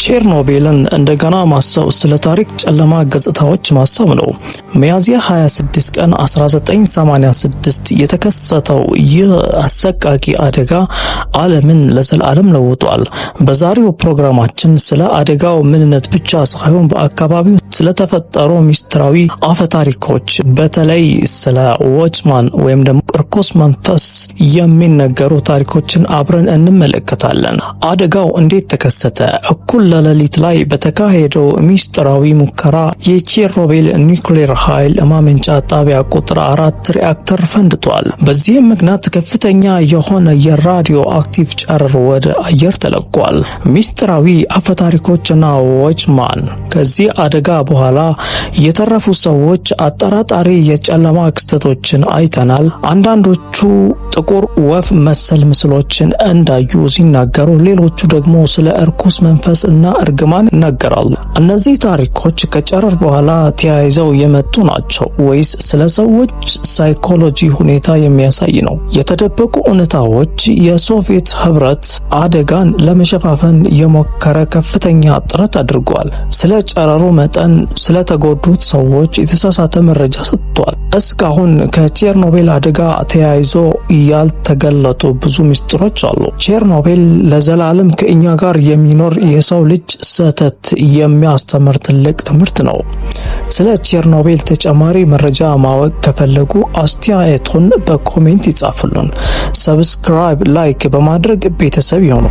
ቼርኖቢልን እንደገና ማሰብ ስለ ታሪክ ጨለማ ገጽታዎች ማሰብ ነው። ሚያዝያ 26 ቀን 1986 የተከሰተው ይህ አሰቃቂ አደጋ ዓለምን ለዘላለም ለውጧል። በዛሬው ፕሮግራማችን ስለ አደጋው ምንነት ብቻ ሳይሆን በአካባቢው ስለተፈጠሩ ሚስጥራዊ አፈታሪኮች፣ በተለይ ስለ ዎችማን ወይም ደግሞ ርኩስ መንፈስ የሚነገሩ ታሪኮችን አብረን እንመለከታለን። አደጋው እንዴት ተከሰተ? እኩል ሌሊት ላይ በተካሄደው ሚስጥራዊ ሙከራ የቼርኖቢል ኒውክሌር ኃይል ማመንጫ ጣቢያ ቁጥር 4 ሪአክተር ፈንድቷል። በዚህም ምክንያት ከፍተኛ የሆነ የራዲዮ አክቲቭ ጨረር ወደ አየር ተለቋል። ሚስጥራዊ አፈታሪኮችና ዎችማን። ከዚህ አደጋ በኋላ የተረፉ ሰዎች አጠራጣሪ የጨለማ ክስተቶችን አይተናል። አንዳንዶቹ ጥቁር ወፍ መሰል ምስሎችን እንዳዩ ሲናገሩ፣ ሌሎቹ ደግሞ ስለ እርኩስ መንፈስ እና እርግማን ይናገራሉ። እነዚህ ታሪኮች ከጨረር በኋላ ተያይዘው የመጡ ናቸው ወይስ ስለ ሰዎች ሳይኮሎጂ ሁኔታ የሚያሳይ ነው? የተደበቁ እውነታዎች። የሶቪየት ህብረት አደጋን ለመሸፋፈን የሞከረ ከፍተኛ ጥረት አድርጓል። ስለ ጨረሩ መጠን፣ ስለ ተጎዱት ሰዎች የተሳሳተ መረጃ ሰጥቷል። እስካሁን ከቼርኖቢል አደጋ ተያይዞ ያልተገለጡ ብዙ ምስጢሮች አሉ። ቼርኖቢል ለዘላለም ከእኛ ጋር የሚኖር የሰው ልጅ ስህተት የሚያስተምር ትልቅ ትምህርት ነው። ስለ ቼርኖቢል ተጨማሪ መረጃ ማወቅ ከፈለጉ አስተያየቱን በኮሜንት ይጻፉልን። ሰብስክራይብ፣ ላይክ በማድረግ ቤተሰብ ይሁኑ።